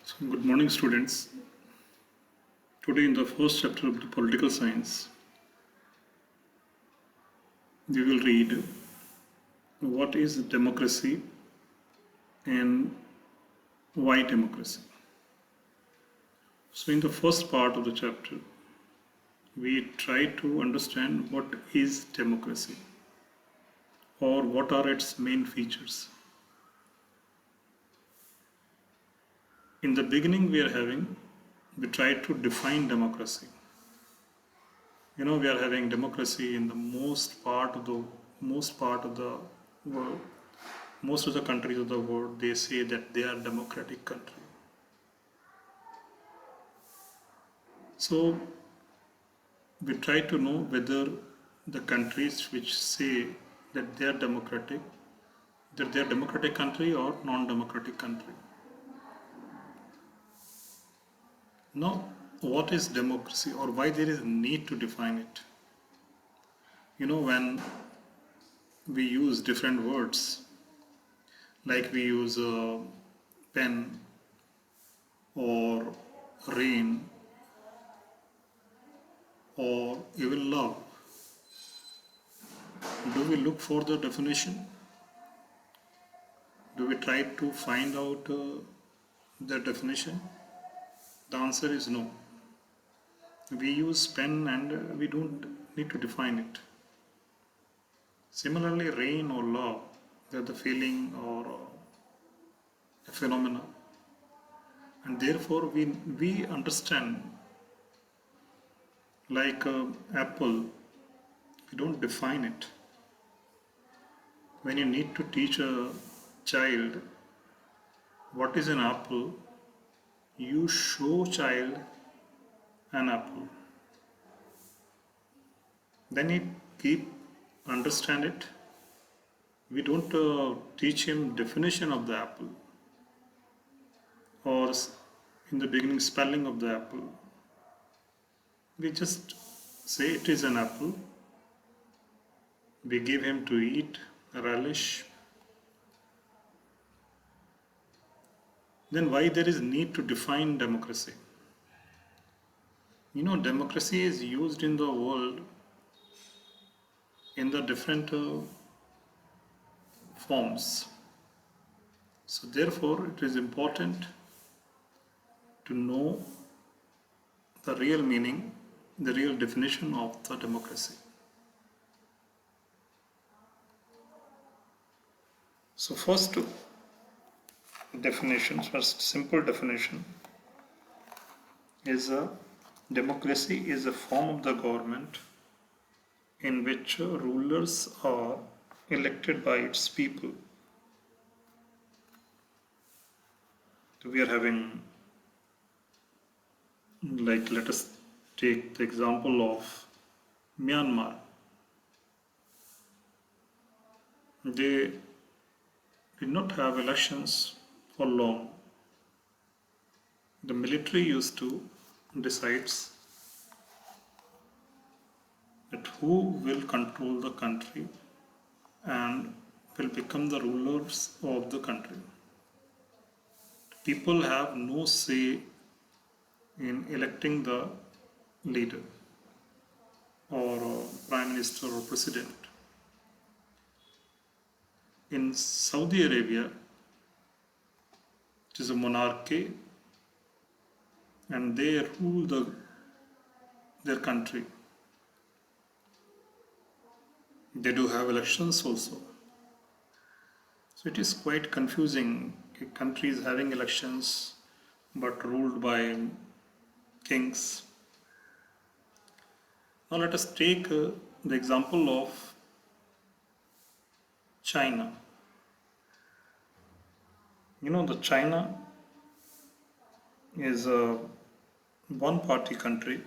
So, good morning, students. Today, in the first chapter of the political science, we will read what is democracy and why democracy. So, in the first part of the chapter, we try to understand what is democracy or what are its main features. In the beginning, we try to define democracy. We are having democracy in the most part of the world. Most of the countries of the world, they say that they are democratic country. So we try to know whether the countries which say that they are democratic country or non-democratic country. Now, what is democracy or why there is a need to define it? When we use different words, like we use pen or rain or even love, do we look for the definition? Do we try to find out the definition? The answer is no. We use pen and we don't need to define it. Similarly, rain or love, they're the feeling or a phenomena. And therefore, we understand, like apple, we don't define it. When you need to teach a child what is an apple, you show child an apple. Then he keep understand it. We don't teach him definition of the apple or in the beginning spelling of the apple. We just say it is an apple. We give him to eat, relish. Then why there is need to define democracy? Democracy is used in the world in the different forms. So therefore, it is important to know the real meaning, the real definition of the democracy. So first simple definition is democracy is a form of the government in which rulers are elected by its people. We are having, like, let us take the example of Myanmar. They did not have elections for long. The military used to decides that who will control the country and will become the rulers of the country. People have no say in electing the leader or prime minister or president. In Saudi Arabia, it is a monarchy and they rule their country. They do have elections also. So it is quite confusing. A country is having elections but ruled by kings. Now let us take the example of China. The China is a one-party country.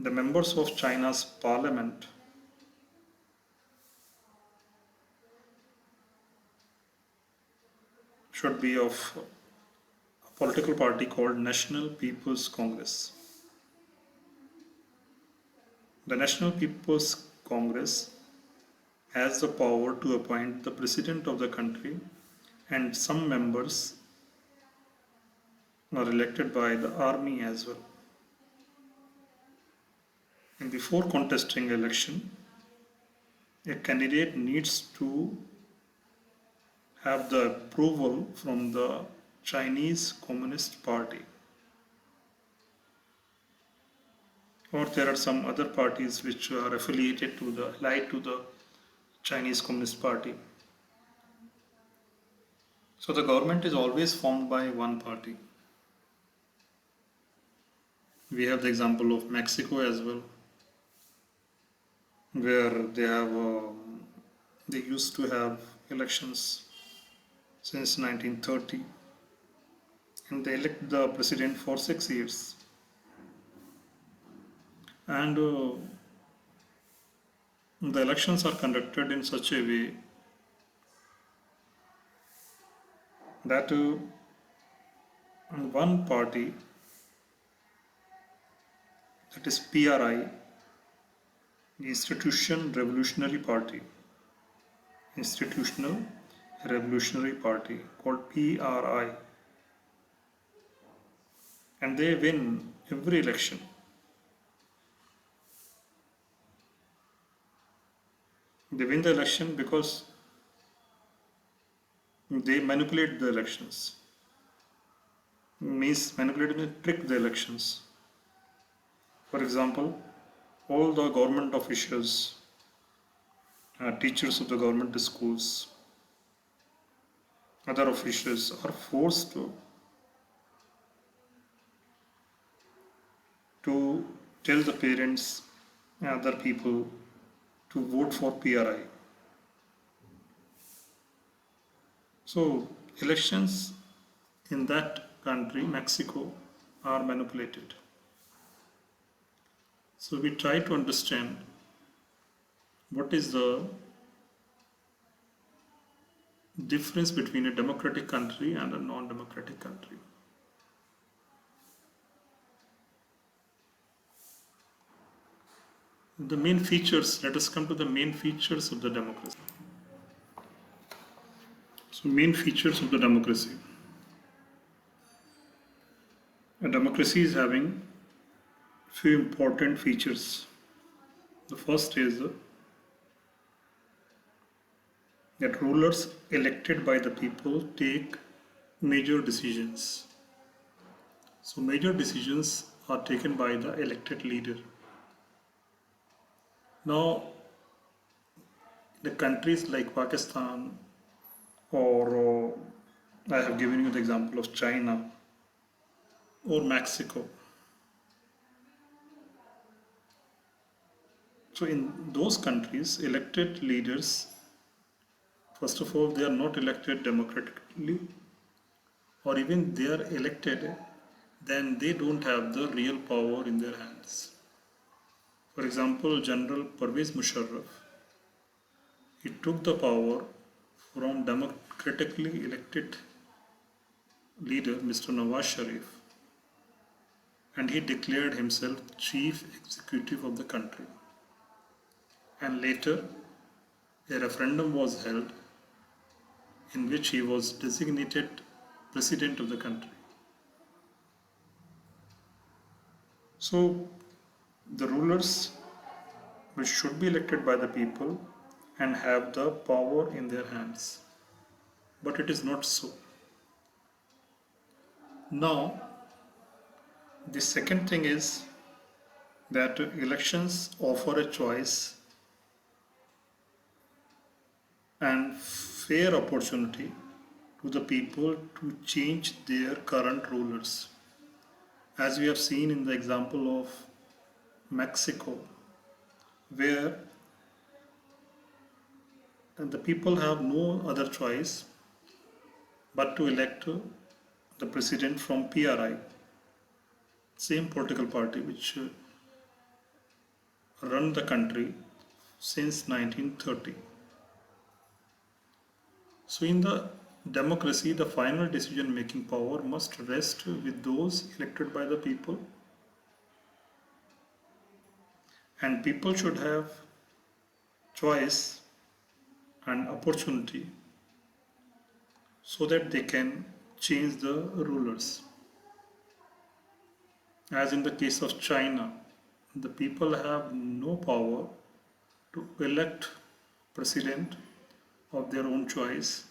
The members of China's parliament should be of a political party called National People's Congress. The National People's Congress has the power to appoint the president of the country and some members are elected by the army as well. And before contesting election, a candidate needs to have the approval from the Chinese Communist Party, or there are some other parties which are affiliated to the allied to the Chinese Communist Party. So the government is always formed by one party. We have the example of Mexico as well, where they used to have elections since 1930, and they elect the president for 6 years. And the elections are conducted in such a way that one party, that is PRI, Institutional Revolutionary Party, Institutional Revolutionary Party, called PRI, and they win every election. They win the election because they manipulate the elections. Means manipulate and trick the elections. For example, all the government officials, teachers of the government schools, other officials are forced to tell the parents and other people to vote for PRI. So elections in that country, Mexico, are manipulated. So we try to understand what is the difference between a democratic country and a non-democratic country. The main features, let us come to the main features of the democracy. So main features of the democracy. A democracy is having few important features. The first is that rulers elected by the people take major decisions. So major decisions are taken by the elected leader. Now, the countries like Pakistan, or I have given you the example of China or Mexico. So in those countries, elected leaders, first of all, they are not elected democratically, or even they are elected, then they don't have the real power in their hands. For example, General Pervez Musharraf, he took the power from democratically elected leader Mr. Nawaz Sharif, and he declared himself chief executive of the country. And later, a referendum was held in which he was designated president of the country. So, the rulers, which should be elected by the people and have the power in their hands. But it is not so. Now, the second thing is that elections offer a choice and fair opportunity to the people to change their current rulers. As we have seen in the example of Mexico, where the people have no other choice but to elect the president from PRI, same political party which run the country since 1930. So in the democracy, the final decision making power must rest with those elected by the people, and people should have choice and opportunity so that they can change the rulers. As in the case of China, the people have no power to elect president of their own choice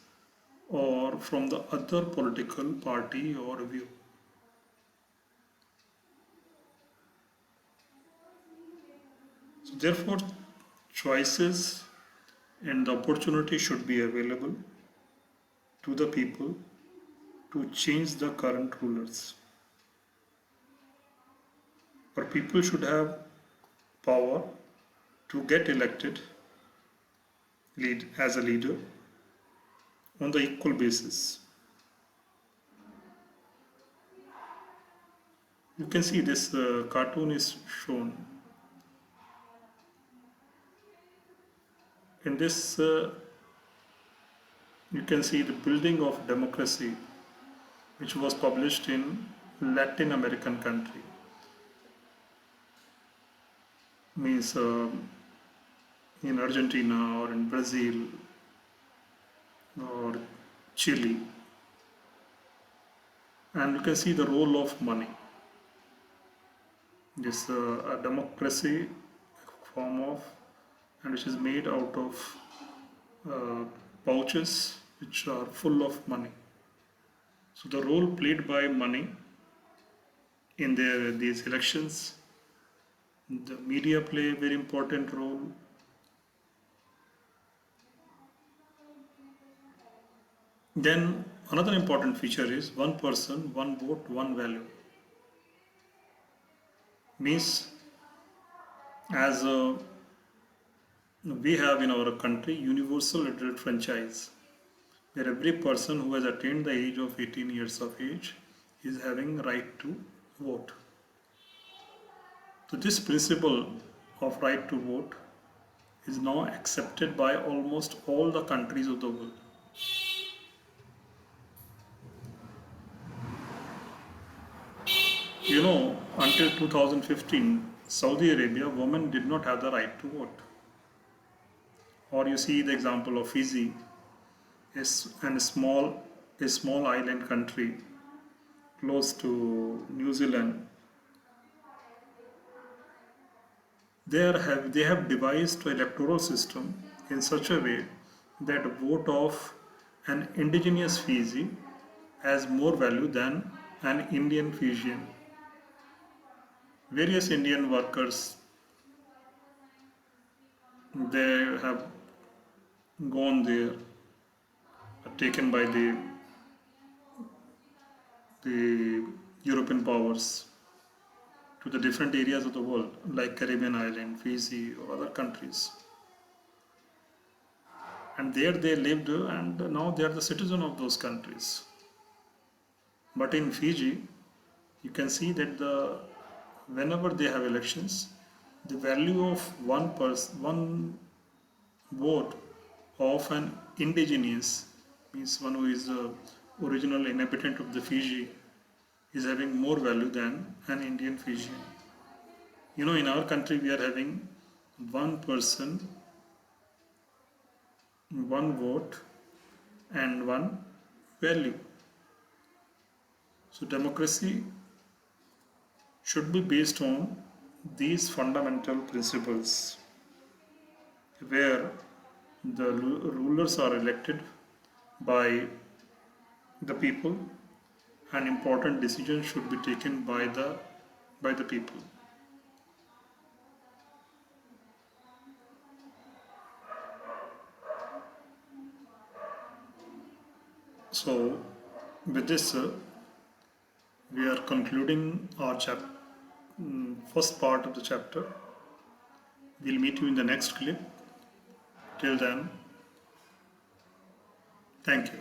or from the other political party or view. So therefore, choices and the opportunity should be available to the people to change the current rulers. Or people should have power to get elected lead as a leader on the equal basis. You can see this cartoon is shown. In this, you can see the building of democracy, which was published in Latin American country. Means in Argentina or in Brazil or Chile, and you can see the role of money. This a democracy form of, and which is made out of pouches which are full of money. So the role played by money in these elections, the media play a very important role. Then another important feature is one person, one vote, one value. Means as we have in our country universal adult franchise, where every person who has attained the age of 18 years of age is having right to vote. So this principle of right to vote is now accepted by almost all the countries of the world. You know, until 2015, Saudi Arabia, women did not have the right to vote. Or you see the example of Fiji, and a small island country close to New Zealand. They have devised an electoral system in such a way that a vote of an indigenous Fiji has more value than an Indian Fijian. Various Indian workers, they have gone there, taken by the European powers to the different areas of the world, like Caribbean island, Fiji, or other countries. And there they lived, and now they are the citizen of those countries. But in Fiji, you can see that whenever they have elections, the value of one vote of an indigenous, means one who is the original inhabitant of the Fiji, is having more value than an Indian Fijian. You know, in our country, we are having one person, one vote, and one value. So, democracy should be based on these fundamental principles where the rulers are elected by the people and important decisions should be taken by the people. So with this we are concluding our first part of the chapter. We'll meet you in the next clip. Till then, thank you.